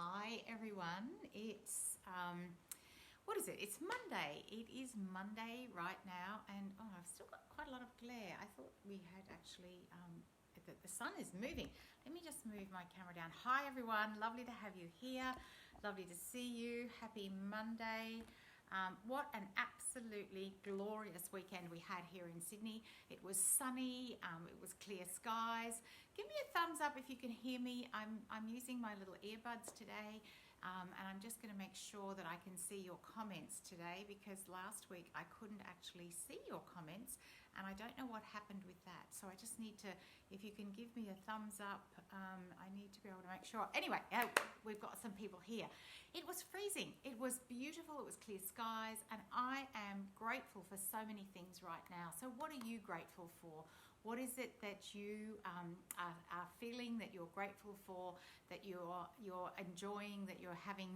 Hi everyone, it's what is it? It's Monday. It is Monday right now, and I've still got quite a lot of glare. I thought we had actually the sun is moving. Let me just move my camera down. Hi everyone, lovely to have you here. Lovely to see you. Happy Monday. What an absolutely glorious weekend we had here in Sydney. It was sunny, it was clear skies. Give me a thumbs up if you can hear me. I'm using my little earbuds today, and I'm just going to make sure that I can see your comments today, because last week I couldn't actually see your comments and I don't know what happened with that. So I just need to, if you can give me a thumbs up, I need to be able to make sure. Anyway, we've got some people here. It was freezing. It was beautiful. It was clear skies, and I am grateful for so many things right now. So what are you grateful for? What is it that you are feeling that you're grateful for, that you're enjoying, that you're having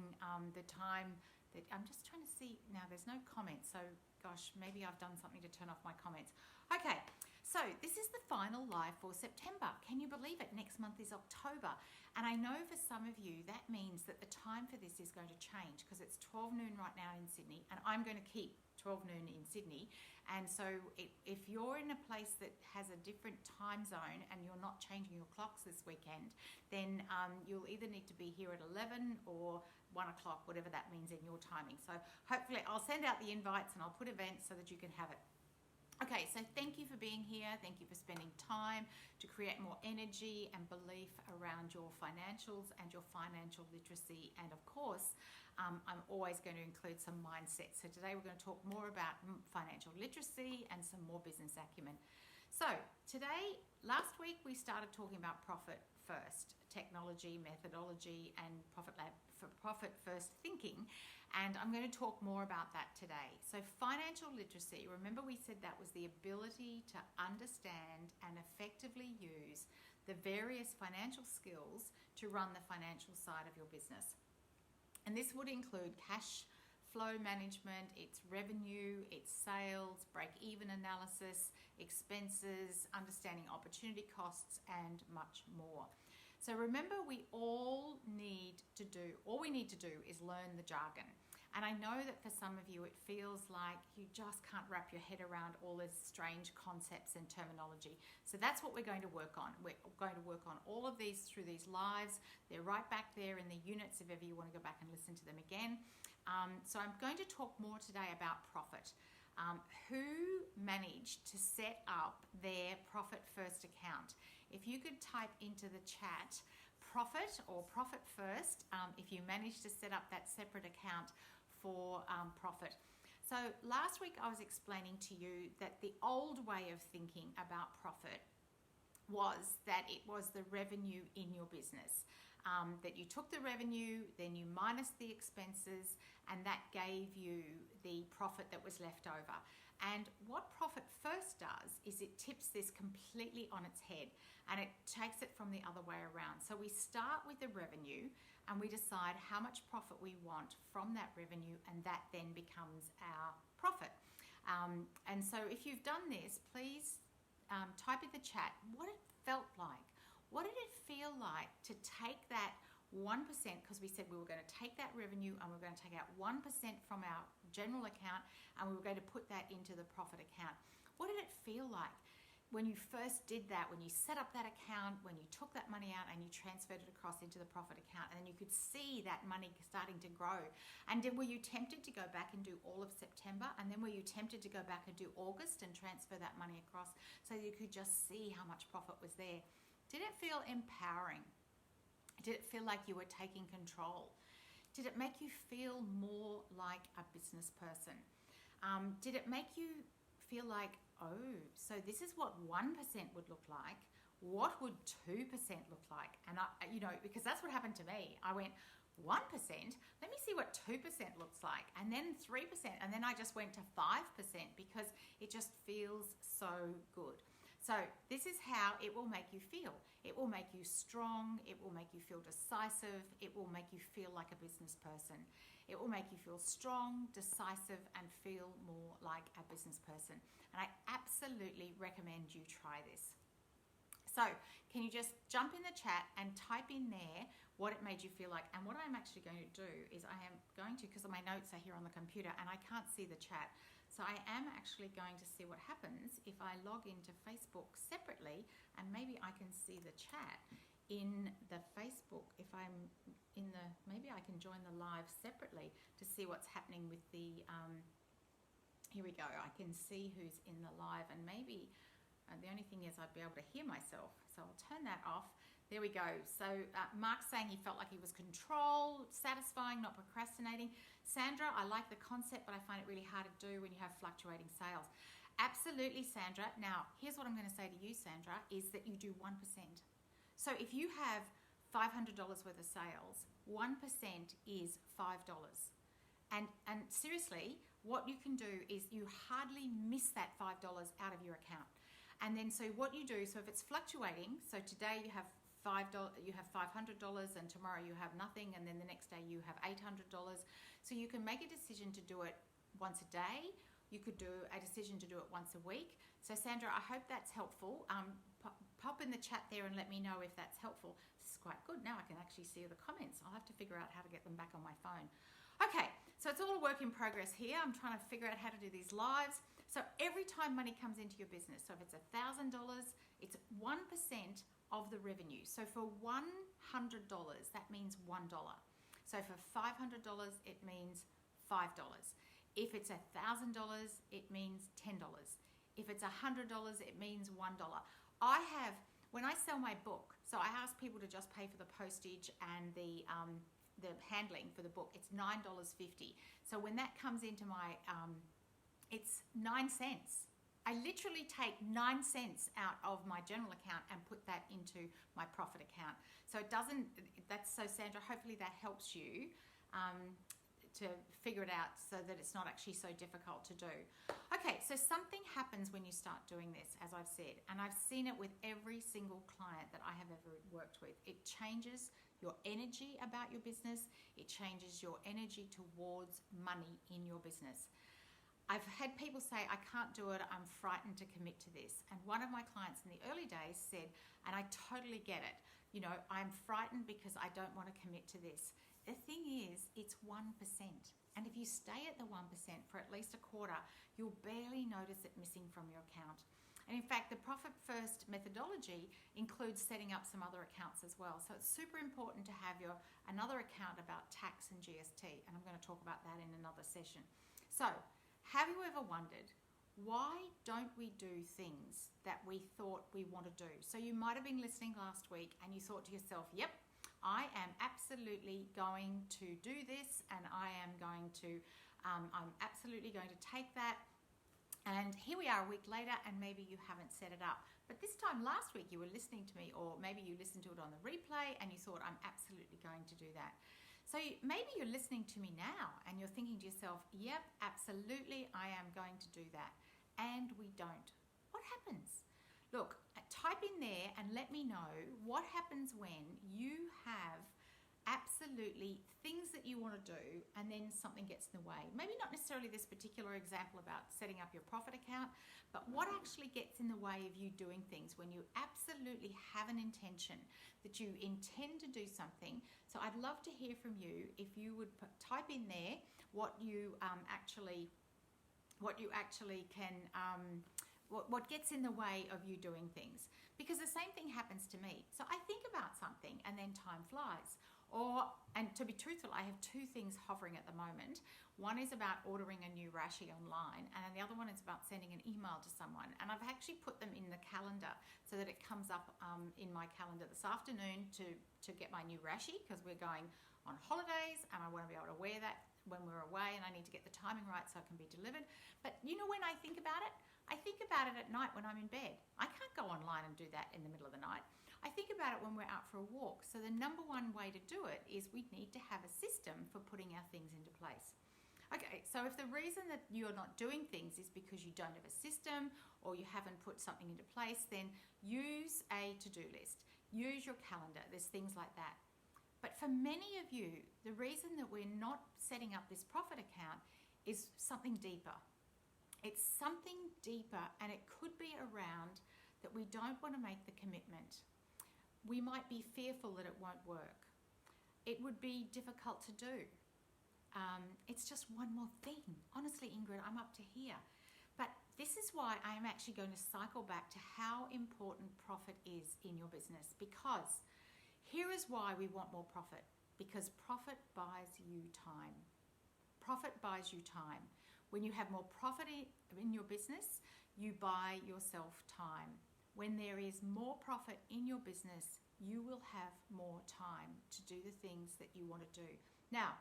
the time that I'm just trying to see now. There's no comments, so gosh, maybe I've done something to turn off my comments. Okay, so this is the final live for September. Can you believe it? Next month is October, and I know for some of you that means that the time for this is going to change, because it's 12 noon right now in Sydney, and I'm going to keep 12 noon in Sydney. And so if you're in a place that has a different time zone and you're not changing your clocks this weekend, then you'll either need to be here at 11 or 1 o'clock, whatever that means in your timing. So hopefully I'll send out the invites and I'll put events so that you can have it. Okay, so thank you for being here. Thank you for spending time to create more energy and belief around your financials and your financial literacy. And of course, I'm always going to include some mindset. So today we're going to talk more about financial literacy and some more business acumen. So today, last week we started talking about profit first, technology, methodology, and profit first thinking. And I'm going to talk more about that today. So financial literacy, remember we said that was the ability to understand and effectively use the various financial skills to run the financial side of your business. And this would include cash flow management, its revenue, its sales, break-even analysis, expenses, understanding opportunity costs, and much more. So remember, all we need to do is learn the jargon. And I know that for some of you, it feels like you just can't wrap your head around all these strange concepts and terminology. So that's what we're going to work on. We're going to work on all of these through these lives. They're right back there in the units if ever you want to go back and listen to them again. So I'm going to talk more today about profit. Who managed to set up their profit first account? If you could type into the chat profit or profit first, if you managed to set up that separate account for profit. So last week I was explaining to you that the old way of thinking about profit was that it was the revenue in your business. That you took the revenue, then you minus the expenses, and that gave you the profit that was left over. And what Profit First does is it tips this completely on its head, and it takes it from the other way around. So we start with the revenue and we decide how much profit we want from that revenue, and that then becomes our profit. And so if you've done this, please type in the chat what it felt like. What did it feel like to take that 1%, because we said we were going to take that revenue and we were going to take out 1% from our general account and we were going to put that into the profit account. What did it feel like when you first did that, when you set up that account, when you took that money out and you transferred it across into the profit account, and then you could see that money starting to grow? And were you tempted to go back and do all of September? And then were you tempted to go back and do August and transfer that money across so you could just see how much profit was there? Did it feel empowering? Did it feel like you were taking control? Did it make you feel more like a business person? Did it make you feel like, oh, so this is what 1% would look like? What would 2% look like? And because that's what happened to me. I went, 1%? Let me see what 2% looks like. And then 3%. And then I just went to 5% because it just feels so good. So this is how it will make you feel. It will make you strong. It will make you feel decisive. It will make you feel like a business person. It will make you feel strong, decisive, and feel more like a business person. And I absolutely recommend you try this. So can you just jump in the chat and type in there what it made you feel like? And what I'm actually going to do is I am going to, because my notes are here on the computer and I can't see the chat, so I am actually going to see what happens if I log into Facebook separately, and maybe I can see the chat in the Facebook. If I'm in the, maybe I can join the live separately to see what's happening with the, here we go, I can see who's in the live, and maybe the only thing is I'd be able to hear myself, so I'll turn that off. There we go. So Mark's saying he felt like he was controlled, satisfying, not procrastinating. Sandra, I like the concept, but I find it really hard to do when you have fluctuating sales. Absolutely, Sandra. Now, here's what I'm going to say to you, Sandra, is that you do 1%. So if you have $500 worth of sales, 1% is $5. And seriously, what you can do is you hardly miss that $5 out of your account. And then so what you do, so if it's fluctuating, so today you have you have $500 and tomorrow you have nothing, and then the next day you have $800. So you can make a decision to do it once a day. You could do a decision to do it once a week. So Sandra, I hope that's helpful. Pop in the chat there and let me know if that's helpful. This is quite good. Now I can actually see the comments. I'll have to figure out how to get them back on my phone. Okay, so it's all a work in progress here. I'm trying to figure out how to do these lives. So every time money comes into your business, so if it's $1,000, it's 1% of the revenue. So for $100, that means $1. So for $500, it means $5. If it's $1,000, it means $10. If it's $100, it means $1. I have, when I sell my book, so I ask people to just pay for the postage and the handling for the book. It's $9.50. So when that comes into my, it's 9 cents. I literally take 9 cents out of my general account and put that into my profit account. So it doesn't, that's, so Sandra, hopefully that helps you to figure it out so that it's not actually so difficult to do. Okay, so something happens when you start doing this, as I've said, and I've seen it with every single client that I have ever worked with. It changes your energy about your business. It changes your energy towards money in your business. I've had people say, I can't do it, I'm frightened to commit to this. And one of my clients in the early days said, and I totally get it, you know, I'm frightened because I don't want to commit to this. The thing is, it's 1%. And if you stay at the 1% for at least a quarter, you'll barely notice it missing from your account. And in fact, the Profit First methodology includes setting up some other accounts as well. So it's super important to have another account about tax and GST. And I'm going to talk about that in another session. So, have you ever wondered, why don't we do things that we thought we want to do? So you might have been listening last week and you thought to yourself, yep, I am absolutely going to do this, and I am going to, I'm absolutely going to take that. And here we are a week later, and maybe you haven't set it up. But this time last week you were listening to me, or maybe you listened to it on the replay and you thought, I'm absolutely going to do that. So maybe you're listening to me now and you're thinking to yourself, yep, absolutely, I am going to do that. And we don't. What happens? Look, type in there and let me know what happens when you have absolutely things that you want to do and then something gets in the way. Maybe not necessarily this particular example about setting up your profit account, but what actually gets in the way of you doing things when you absolutely have an intention that you intend to do something. So I'd love to hear from you if you would type in there what you actually can, what gets in the way of you doing things. Because the same thing happens to me. So I think about something and then time flies. And to be truthful, I have two things hovering at the moment. One is about ordering a new rashi online, and the other one is about sending an email to someone. And I've actually put them in the calendar so that it comes up in my calendar this afternoon to get my new rashi, because we're going on holidays and I want to be able to wear that when we're away, and I need to get the timing right so it can be delivered. But you know when I think about it? I think about it at night when I'm in bed. I can't go online and do that in the middle of the night. I think about it when we're out for a walk. So the number one way to do it is we need to have a system for putting our things into place. Okay, so if the reason that you're not doing things is because you don't have a system or you haven't put something into place, then use a to-do list. Use your calendar. There's things like that. But for many of you, the reason that we're not setting up this profit account is something deeper. It's something deeper, and it could be around that we don't want to make the commitment. We might be fearful that it won't work. It would be difficult to do. It's just one more thing. Honestly, Ingrid, I'm up to here. But this is why I am actually going to cycle back to how important profit is in your business, because here is why we want more profit. Because profit buys you time. Profit buys you time. When you have more profit in your business, you buy yourself time. When there is more profit in your business, you will have more time to do the things that you want to do. Now,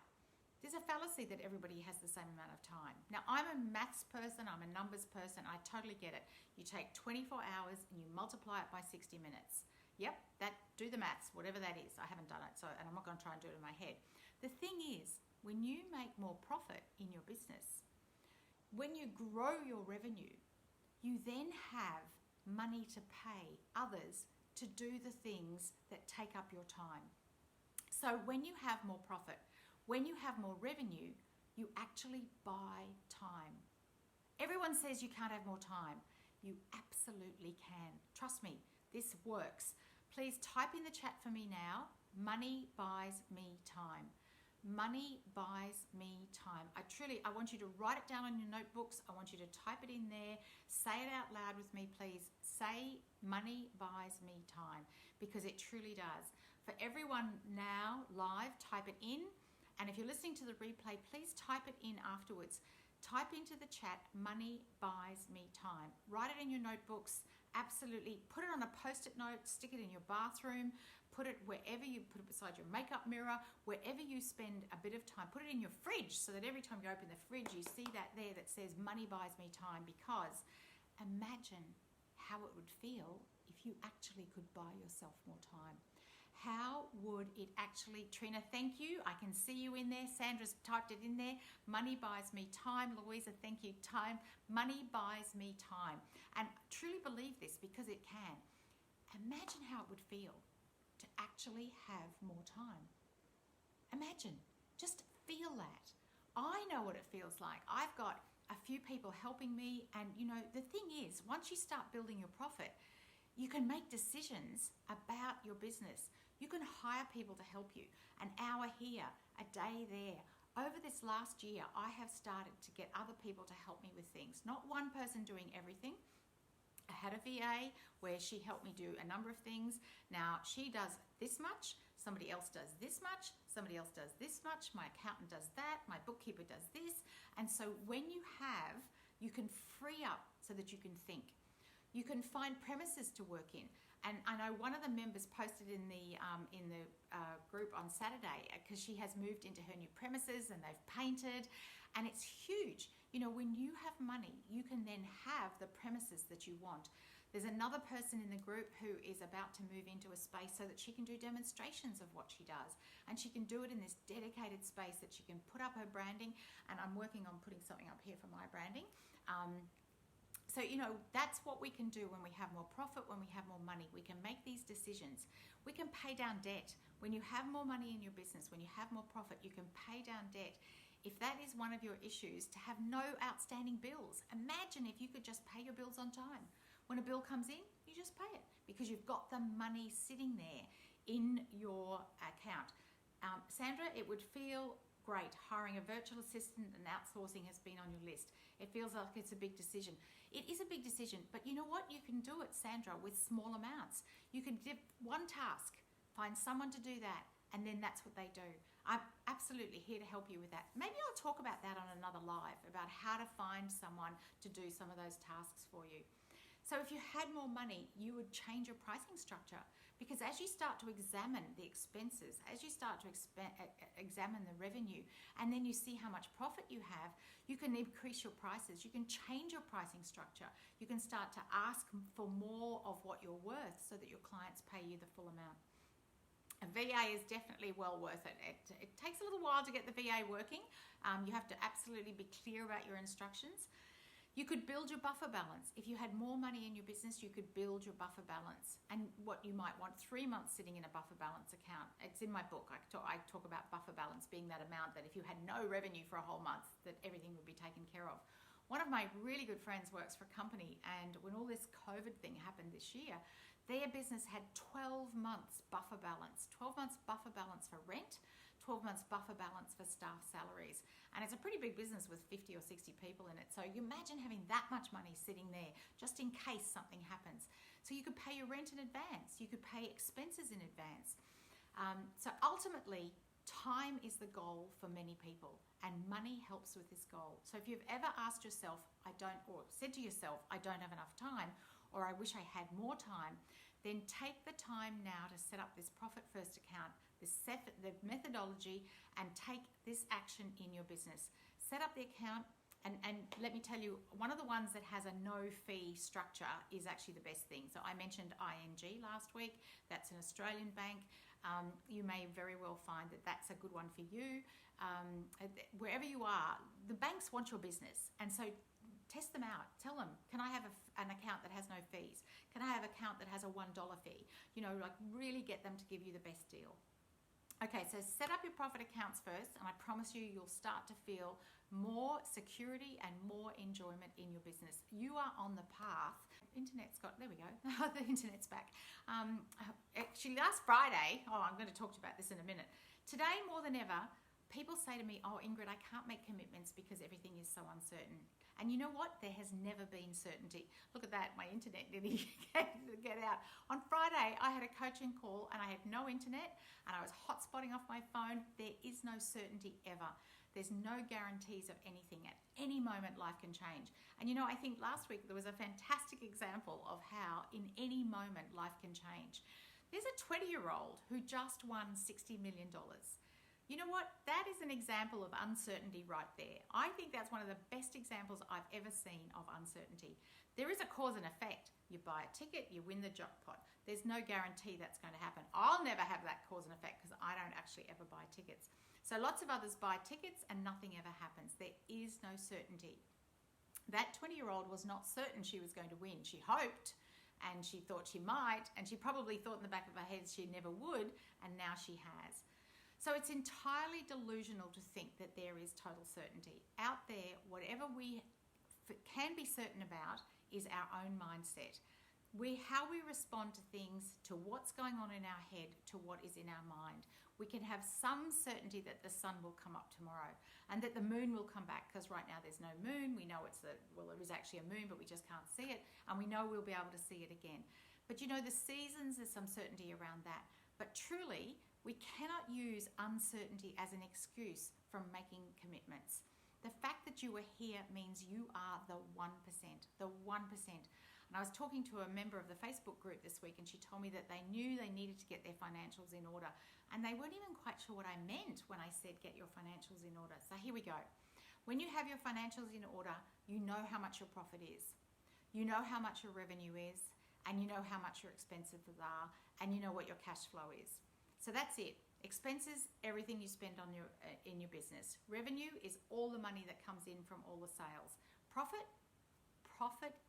there's a fallacy that everybody has the same amount of time. Now, I'm a maths person, I'm a numbers person, I totally get it. You take 24 hours and you multiply it by 60 minutes. Yep, do the maths, whatever that is. I haven't done it, and I'm not going to try and do it in my head. The thing is, when you make more profit in your business, when you grow your revenue, you then have money to pay others to do the things that take up your time. So when you have more profit, when you have more revenue, you actually buy time. Everyone says you can't have more time. You absolutely can. Trust me, this works. Please type in the chat for me now. Money buys me time. Money buys me time. I want you to write it down on your notebooks. I want you to type it in there. Say it out loud with me, please. Say, money buys me time, because it truly does. For everyone now live, type it in. And if you're listening to the replay, please type it in afterwards. Type into the chat, money buys me time. Write it in your notebooks. Absolutely. Put it on a post-it note. Stick it in your bathroom. Put it wherever you put it, beside your makeup mirror, wherever you spend a bit of time. Put it in your fridge so that every time you open the fridge, you see that there that says money buys me time, because imagine how it would feel if you actually could buy yourself more time. How would it actually, Trina, thank you. I can see you in there. Sandra's typed it in there. Money buys me time. Louisa, thank you. Time. Money buys me time. And truly believe this, because it can. Imagine how it would feel to actually have more time. Imagine, just feel that. I know what it feels like. I've got a few people helping me, and the thing is, once you start building your profit, you can make decisions about your business. You can hire people to help you. An hour here, a day there. Over this last year, I have started to get other people to help me with things. Not one person doing everything. I had a VA where she helped me do a number of things. Now, she does this much. Somebody else does this much. Somebody else does this much. My accountant does that. My bookkeeper does this. And so when you can free up so that you can think. You can find premises to work in. And I know one of the members posted in the group on Saturday, because she has moved into her new premises and they've painted, and it's huge. When you have money, you can then have the premises that you want. There's another person in the group who is about to move into a space so that she can do demonstrations of what she does, and she can do it in this dedicated space that she can put up her branding. And I'm working on putting something up here for my branding. So, that's what we can do when we have more profit, when we have more money. We can make these decisions. We can pay down debt. When you have more money in your business, when you have more profit, you can pay down debt. If that is one of your issues, to have no outstanding bills. Imagine if you could just pay your bills on time. When a bill comes in, you just pay it, because you've got the money sitting there in your account. Sandra, it would feel great. Hiring a virtual assistant and outsourcing has been on your list. It feels like it's a big decision. It is a big decision, but you know what? You can do it, Sandra, with small amounts. You can give one task, find someone to do that, and then that's what they do. I'm absolutely here to help you with that. Maybe I'll talk about that on another live, about how to find someone to do some of those tasks for you. So if you had more money, you would change your pricing structure, because as you start to examine the expenses, as you start to examine the revenue, and then you see how much profit you have, you can increase your prices. You can change your pricing structure. You can start to ask for more of what you're worth so that your clients pay you the full amount. A VA is definitely well worth it. It takes a little while to get the VA working. You have to absolutely be clear about your instructions. You could build your buffer balance. If you had more money in your business, you could build your buffer balance. And what you might want, 3 months sitting in a buffer balance account. It's in my book. I talk about buffer balance being that amount that if you had no revenue for a whole month, that everything would be taken care of. One of my really good friends works for a company, and when all this COVID thing happened this year, their business had 12 months buffer balance, 12 months buffer balance for rent, 12 months buffer balance for staff salaries. And it's a pretty big business with 50 or 60 people in it. So you imagine having that much money sitting there just in case something happens. So you could pay your rent in advance. You could pay expenses in advance. So ultimately, time is the goal for many people, and money helps with this goal. So if you've ever asked yourself, or said to yourself, I don't have enough time, or I wish I had more time, then take the time now to set up this profit first account, the methodology, and take this action in your business. Set up the account, and let me tell you, one of the ones that has a no fee structure is actually the best thing. So I mentioned ING last week. That's an Australian bank. You may very well find that that's a good one for you. Wherever you are, the banks want your business, and so test them out. Tell them, can I have an account that has no fees? Can I have an account that has a $1 fee? Like really get them to give you the best deal. Okay, so set up your profit accounts first, and I promise you'll start to feel more security and more enjoyment in your business. You are on the path. There we go. The internet's back. Actually, last Friday, I'm going to talk to you about this in a minute. Today, more than ever, people say to me, oh, Ingrid, I can't make commitments because everything is so uncertain. And you know what? There has never been certainty. Look at that. My internet didn't get out. On Friday, I had a coaching call and I had no internet and I was hotspotting off my phone. There is no certainty ever. There's no guarantees of anything. At any moment, life can change. And I think last week there was a fantastic example of how in any moment life can change. There's a 20-year-old who just won $60 million. You know what? That is an example of uncertainty right there. I think that's one of the best examples I've ever seen of uncertainty. There is a cause and effect. You buy a ticket, you win the jackpot. There's no guarantee that's going to happen. I'll never have that cause and effect because I don't actually ever buy tickets. So lots of others buy tickets and nothing ever happens. There is no certainty. That 20-year-old was not certain she was going to win. She hoped and she thought she might, and she probably thought in the back of her head she never would, and now she has. So it's entirely delusional to think that there is total certainty. Out there, whatever we can be certain about is our own mindset. How we respond to things, to what's going on in our head, to what is in our mind. We can have some certainty that the sun will come up tomorrow and that the moon will come back, because right now there's no moon. We know there is actually a moon, but we just can't see it. And we know we'll be able to see it again. But the seasons, there's some certainty around that. But truly, we cannot use uncertainty as an excuse from making commitments. The fact that you are here means you are the 1%, the 1%. And I was talking to a member of the Facebook group this week, and she told me that they knew they needed to get their financials in order. And they weren't even quite sure what I meant when I said get your financials in order. So here we go. When you have your financials in order, you know how much your profit is. You know how much your revenue is, and you know how much your expenses are, and you know what your cash flow is. So that's it. Expenses, everything you spend on in your business. Revenue is all the money that comes in from all the sales. Profit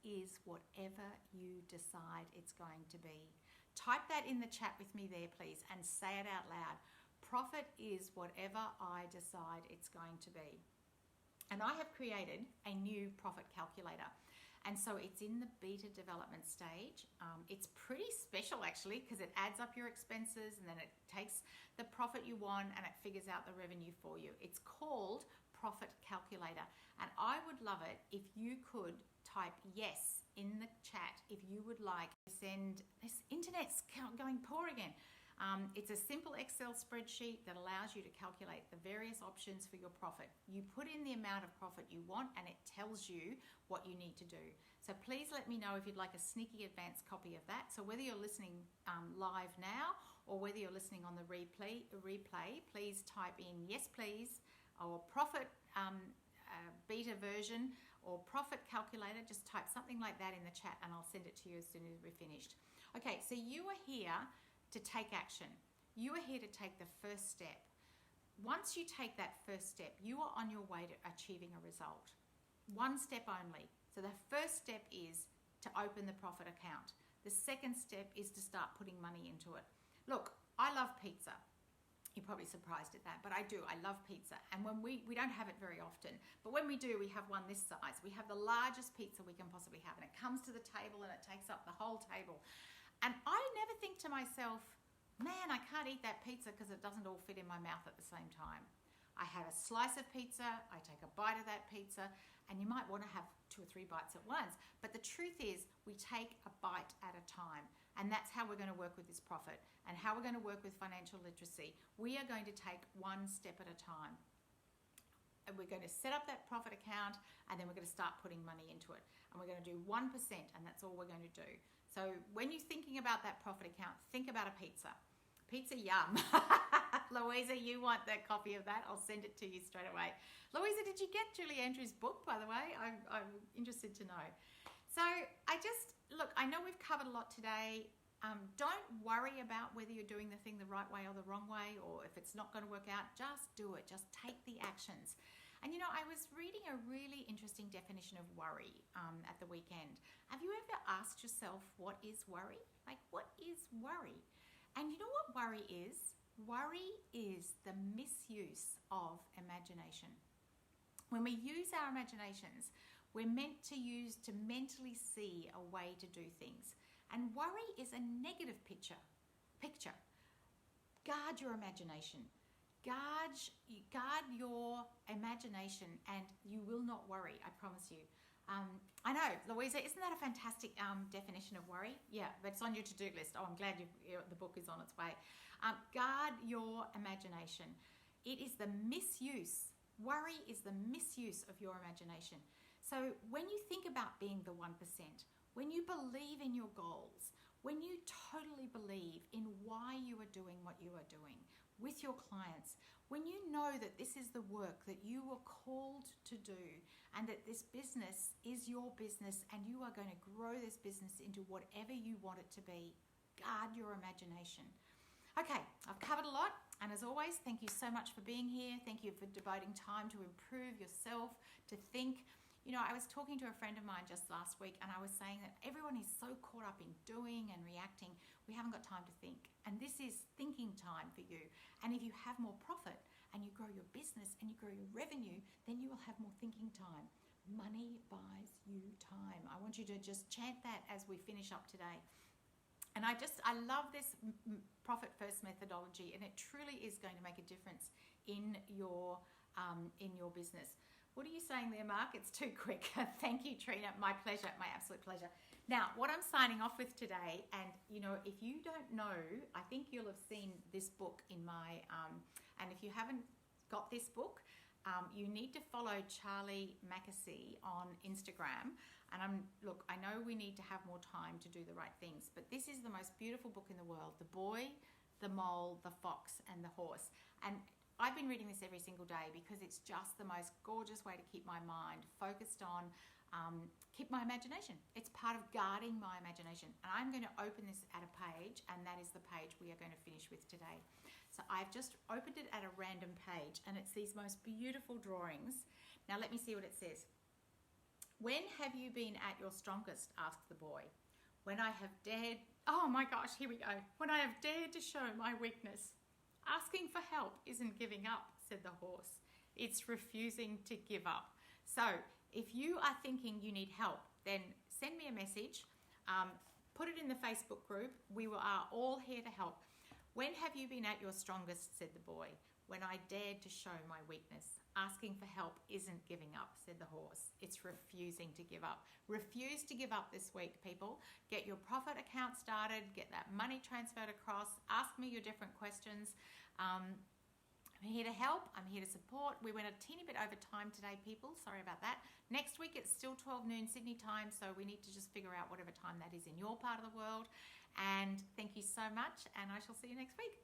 is whatever you decide it's going to be. Type that in the chat with me there, please, and say it out loud. Profit is whatever I decide it's going to be. And I have created a new profit calculator. And so it's in the beta development stage. It's pretty special actually, because it adds up your expenses and then it takes the profit you want and it figures out the revenue for you. It's called Profit Calculator. And I would love it if you could type yes in the chat if you would like to send. This internet's going poor again. It's a simple Excel spreadsheet that allows you to calculate the various options for your profit. You put in the amount of profit you want and it tells you what you need to do. So please let me know if you'd like a sneaky advanced copy of that. So whether you're listening live now or whether you're listening on the replay, please type in yes please, or profit beta version or profit calculator. Just type something like that in the chat and I'll send it to you as soon as we're finished. Okay, so you are here to take action. You are here to take the first step. Once you take that first step, you are on your way to achieving a result. One step only. So the first step is to open the profit account. The second step is to start putting money into it. Look, I love pizza. You're probably surprised at that, but I do. I love pizza. And when we don't have it very often, but when we do, we have one this size. We have the largest pizza we can possibly have, and it comes to the table and it takes up the whole table. And I never think to myself, man, I can't eat that pizza because it doesn't all fit in my mouth at the same time. I have a slice of pizza, I take a bite of that pizza, and you might want to have 2 or 3 bites at once. But the truth is, we take a bite at a time. And that's how we're going to work with this profit and how we're going to work with financial literacy. We are going to take one step at a time. And we're going to set up that profit account, and then we're going to start putting money into it. And we're going to do 1%, and that's all we're going to do. So when you're thinking about that profit account, think about a pizza. Pizza, yum. Louisa, you want that copy of that? I'll send it to you straight away. Louisa, did you get Julie Andrews' book, by the way? I'm interested to know. So look, I know we've covered a lot today. Don't worry about whether you're doing the thing the right way or the wrong way, or if it's not going to work out. Just do it. Just take the actions. And you know, I was reading a really interesting definition of worry at the weekend. Have you ever asked yourself, what is worry? Like, what is worry? And you know what worry is? Worry is the misuse of imagination. When we use our imaginations, we're meant to use to mentally see a way to do things. And worry is a negative picture. Guard your imagination. Guard your imagination, and you will not worry, I promise you. I know, Louisa, isn't that a fantastic definition of worry? Yeah, but it's on your to-do list. Oh, I'm glad the book is on its way. Guard your imagination. It is the misuse. Worry is the misuse of your imagination. So when you think about being the 1%, when you believe in your goals, when you totally believe in why you are doing what you are doing with your clients, when you know that this is the work that you were called to do, and that this business is your business and you are going to grow this business into whatever you want it to be, guard your imagination. Okay, I've covered a lot, and as always, thank you so much for being here. Thank you for devoting time to improve yourself, to think. You know, I was talking to a friend of mine just last week, and I was saying that everyone is so caught up in doing and reacting, we haven't got time to think. And this is thinking time for you. And if you have more profit and you grow your business and you grow your revenue, then you will have more thinking time. Money buys you time. I want you to just chant that as we finish up today. And I love this profit first methodology, and it truly is going to make a difference in your business. What are you saying there, Mark? It's too quick. Thank you, Trina. My pleasure. My absolute pleasure. Now, what I'm signing off with today, and you know, if you don't know, I think you'll have seen this book in my, and if you haven't got this book, you need to follow Charlie Mackesy on Instagram. And look, I know we need to have more time to do the right things, but this is the most beautiful book in the world. The Boy, the Mole, the Fox, and the Horse. And I've been reading this every single day because it's just the most gorgeous way to keep my mind focused on, keep my imagination. It's part of guarding my imagination. And I'm going to open this at a page, and that is the page we are going to finish with today. So I've just opened it at a random page, and it's these most beautiful drawings. Now let me see what it says. When have you been at your strongest? Asked the boy. When I have dared, oh my gosh, here we go. When I have dared to show my weakness. Asking for help isn't giving up, said the horse. It's refusing to give up. So if you are thinking you need help, then send me a message. Put it in the Facebook group. We are all here to help. When have you been at your strongest, said the boy. When I dared to show my weakness. Asking for help isn't giving up, said the horse. It's refusing to give up. Refuse to give up this week, people. Get your profit account started. Get that money transferred across. Ask me your different questions. I'm here to help. I'm here to support. We went a teeny bit over time today, people. Sorry about that. Next week, it's still 12 noon Sydney time, so we need to just figure out whatever time that is in your part of the world. And thank you so much, and I shall see you next week.